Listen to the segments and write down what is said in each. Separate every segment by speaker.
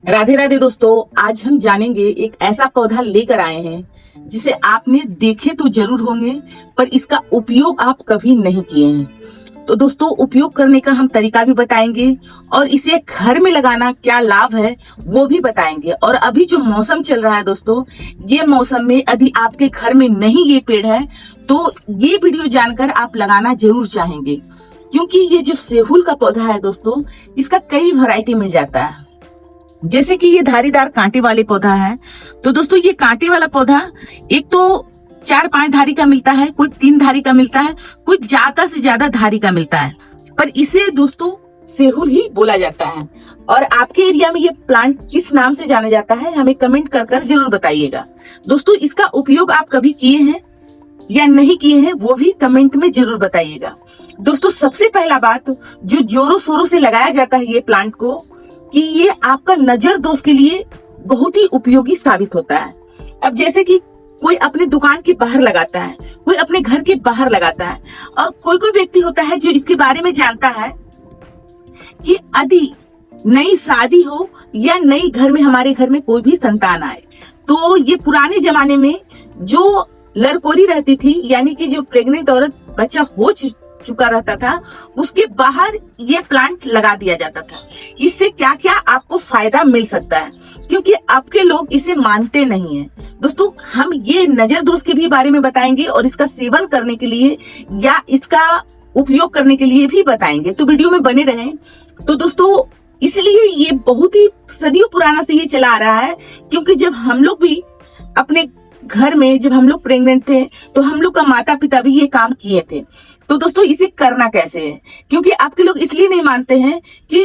Speaker 1: राधे राधे दोस्तों, आज हम जानेंगे एक ऐसा पौधा लेकर आए हैं जिसे आपने देखे तो जरूर होंगे, पर इसका उपयोग आप कभी नहीं किए हैं। तो दोस्तों, उपयोग करने का हम तरीका भी बताएंगे और इसे घर में लगाना क्या लाभ है वो भी बताएंगे। और अभी जो मौसम चल रहा है दोस्तों, ये मौसम में यदि आपके घर में नहीं ये पेड़ है तो ये वीडियो जानकर आप लगाना जरूर चाहेंगे, क्योंकि ये जो सेहुल का पौधा है दोस्तों, इसका कई वैरायटी मिल जाता है। जैसे कि ये धारीदार कांटे वाले पौधा है। तो दोस्तों, ये कांटे वाला पौधा एक तो 4-5 धारी का मिलता है, कोई 3 धारी का मिलता है, कोई ज्यादा से ज्यादा धारी का मिलता है, पर इसे दोस्तों सेहुल ही बोला जाता है। और आपके एरिया में ये प्लांट किस नाम से जाना जाता है हमें कमेंट कर जरूर बताइएगा। दोस्तों, इसका उपयोग आप कभी किए हैं या नहीं किए हैं वो भी कमेंट में जरूर बताइएगा। दोस्तों, सबसे पहला बात, जो जोरों शोरों से लगाया जाता है ये प्लांट को, कि ये आपका नजर दोष के लिए बहुत ही उपयोगी साबित होता है। अब जैसे कि कोई अपने दुकान के बाहर लगाता है, कोई अपने घर के बाहर लगाता है, और कोई कोई व्यक्ति होता है जो इसके बारे में जानता है कि यदि नई शादी हो या नई घर में हमारे घर में कोई भी संतान आए, तो ये पुराने जमाने में जो लड़कोरी रहती थी, यानी कि जो प्रेग्नेंट औरत बच्चा हो चुका रहता था, उसके बाहर ये प्लांट लगा दिया जाता था। इससे क्या क्या आपको फायदा मिल सकता है, क्योंकि आपके लोग इसे मानते नहीं हैं। दोस्तों, हम ये नजर दोष के भी बारे में बताएंगे और इसका सेवन करने के लिए या इसका उपयोग करने के लिए भी बताएंगे, तो वीडियो में बने रहें। तो दोस्तों, इसलिए ये बहुत ही सदियों पुराना से ये चला आ रहा है, क्योंकि जब हम लोग भी अपने घर में, जब हम लोग प्रेग्नेंट थे, तो हम लोग का माता पिता भी ये काम किए थे। तो दोस्तों, इसे करना कैसे है, क्योंकि आपके लोग इसलिए नहीं मानते हैं कि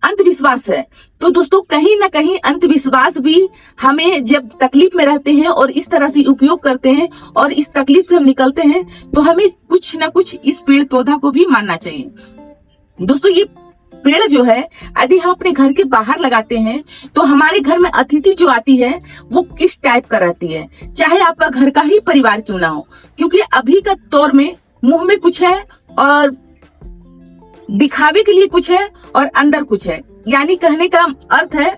Speaker 1: अंधविश्वास है। तो दोस्तों, कहीं ना कहीं अंधविश्वास भी हमें, जब तकलीफ में रहते हैं और इस तरह से उपयोग करते हैं और इस तकलीफ से हम निकलते हैं, तो हमें कुछ ना कुछ इस पेड़ पौधा को भी मानना चाहिए। दोस्तों, ये पेड़ जो है, यदि हम अपने घर के बाहर लगाते हैं तो हमारे घर में अतिथि जो आती है वो किस टाइप का रहती है, चाहे आपका घर का ही परिवार क्यों ना हो। क्योंकि अभी का दौर में मुंह में कुछ है और दिखावे के लिए कुछ है और अंदर कुछ है, यानी कहने का अर्थ है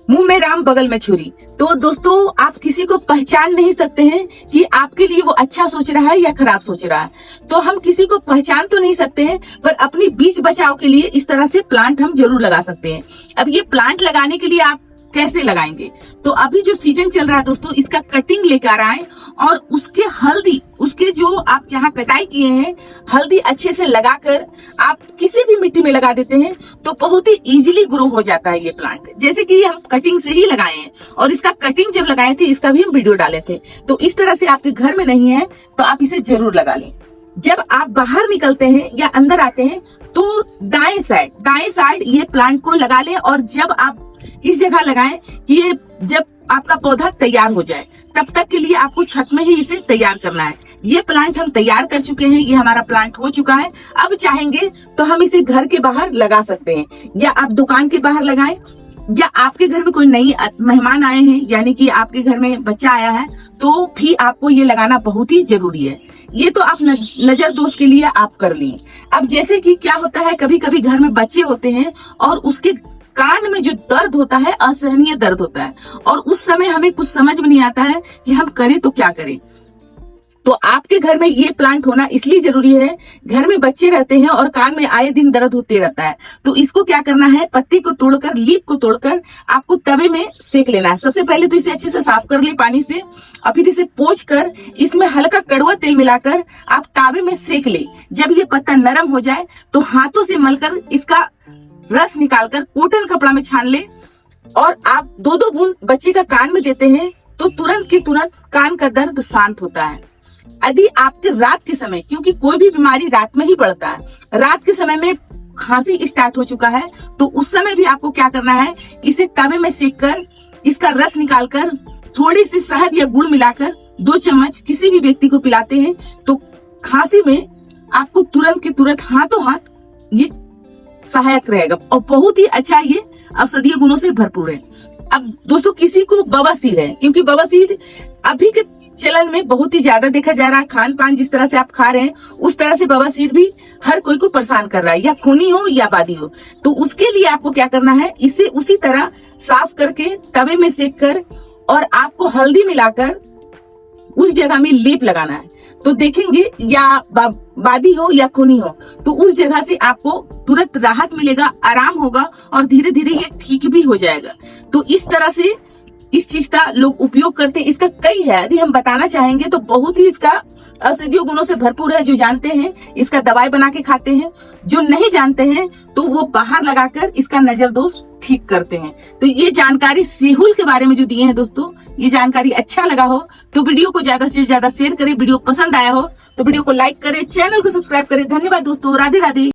Speaker 1: मुंह में राम बगल में छुरी। तो दोस्तों, आप किसी को पहचान नहीं सकते हैं कि आपके लिए वो अच्छा सोच रहा है या खराब सोच रहा है। तो हम किसी को पहचान तो नहीं सकते हैं, पर अपनी बीच बचाव के लिए इस तरह से प्लांट हम जरूर लगा सकते हैं। अब ये प्लांट लगाने के लिए आप कैसे लगाएंगे, तो अभी जो सीजन चल रहा है दोस्तों, इसका कटिंग लेकर आए और उसके हल्दी, उसके जो आप जहाँ कटाई किए हैं, हल्दी अच्छे से लगाकर आप किसी भी मिट्टी में लगा देते हैं तो बहुत ही इजीली ग्रो हो जाता है ये प्लांट। जैसे कि हम कटिंग से ही लगाए हैं, और इसका कटिंग जब लगाए थे इसका भी हम वीडियो डाले थे। तो इस तरह से आपके घर में नहीं है तो आप इसे जरूर लगा लें। जब आप बाहर निकलते हैं या अंदर आते हैं तो दाएं साइड ये प्लांट को लगा लें, और जब आप इस जगह लगाएं कि ये जब आपका पौधा तैयार हो जाए, तब तक के लिए आपको छत में ही इसे तैयार करना है। ये प्लांट हम तैयार कर चुके हैं, ये हमारा प्लांट हो चुका है। अब चाहेंगे तो हम इसे घर के बाहर लगा सकते हैं, या आप दुकान के बाहर लगाएं, या आपके घर में कोई नई मेहमान आए हैं, यानी कि आपके घर में बच्चा आया है, तो भी आपको ये लगाना बहुत ही जरूरी है। ये तो आप नजर दोष के लिए आप कर लिए। अब जैसे कि क्या होता है, कभी कभी घर में बच्चे होते हैं और उसके कान में जो दर्द होता है, असहनीय दर्द होता है, और उस समय हमें कुछ समझ में नहीं आता है कि हम करें तो क्या करें। तो आपके घर में ये प्लांट होना इसलिए जरूरी है, घर में बच्चे रहते हैं और कान में आए दिन दर्द होते रहता है। तो इसको क्या करना है, पत्ती को तोड़कर, लीफ को तोड़कर आपको तवे में सेक लेना है। सबसे पहले तो इसे अच्छे से साफ कर ले पानी से, और फिर इसे पोंछ कर इसमें हल्का कड़वा तेल मिलाकर आप तावे में सेक ले। जब ये पत्ता नरम हो जाए तो हाथों से मलकर इसका रस निकालकर कॉटन कपड़ा में छान ले, और आप 2-2 बूंद बच्चे का कान में देते हैं तो तुरंत के तुरंत कान का दर्द शांत होता है। यदि आपके रात के समय, क्योंकि कोई भी बीमारी रात में ही बढ़ता है, रात के समय में खांसी स्टार्ट हो चुका है, तो उस समय भी आपको क्या करना है, इसे तवे में सेक कर इसका रस निकालकर थोड़ी सी शहद या गुड़ मिलाकर 2 चम्मच किसी भी व्यक्ति को पिलाते हैं, तो खांसी में आपको तुरंत के तुरंत हाथों हाथ ये सहायक रहेगा, और बहुत ही अच्छा ये औषधीय गुणों से भरपूर है। अब दोस्तों, किसी को बवासीर है, क्योंकि बवासीर अभी के चलन में बहुत ही ज्यादा देखा जा रहा है। खान पान जिस तरह से आप खा रहे हैं उस तरह से बवासीर भी हर कोई को परेशान कर रहा है, या खूनी हो या बादी हो। तो उसके लिए आपको क्या करना है, इसे उसी तरह साफ करके तवे में सेक कर और आपको हल्दी मिलाकर उस जगह में लेप लगाना है। तो देखेंगे या बादी हो या खूनी हो तो उस जगह से आपको तुरंत राहत मिलेगा, आराम होगा और धीरे धीरे ये ठीक भी हो जाएगा। तो इस तरह से इस चीज का लोग उपयोग करते हैं। इसका कई है, यदि हम बताना चाहेंगे तो बहुत ही इसका औषधीय गुणों से भरपूर है। जो जानते हैं इसका दवाई बना के खाते हैं, जो नहीं जानते हैं तो वो बाहर लगाकर इसका नजर दोष ठीक करते हैं। तो ये जानकारी सेहुल के बारे में जो दिए हैं दोस्तों, ये जानकारी अच्छा लगा हो तो वीडियो को ज्यादा से ज्यादा शेयर करें। वीडियो पसंद आया हो तो वीडियो को लाइक करें, चैनल को सब्सक्राइब करें। धन्यवाद दोस्तों, राधे राधे।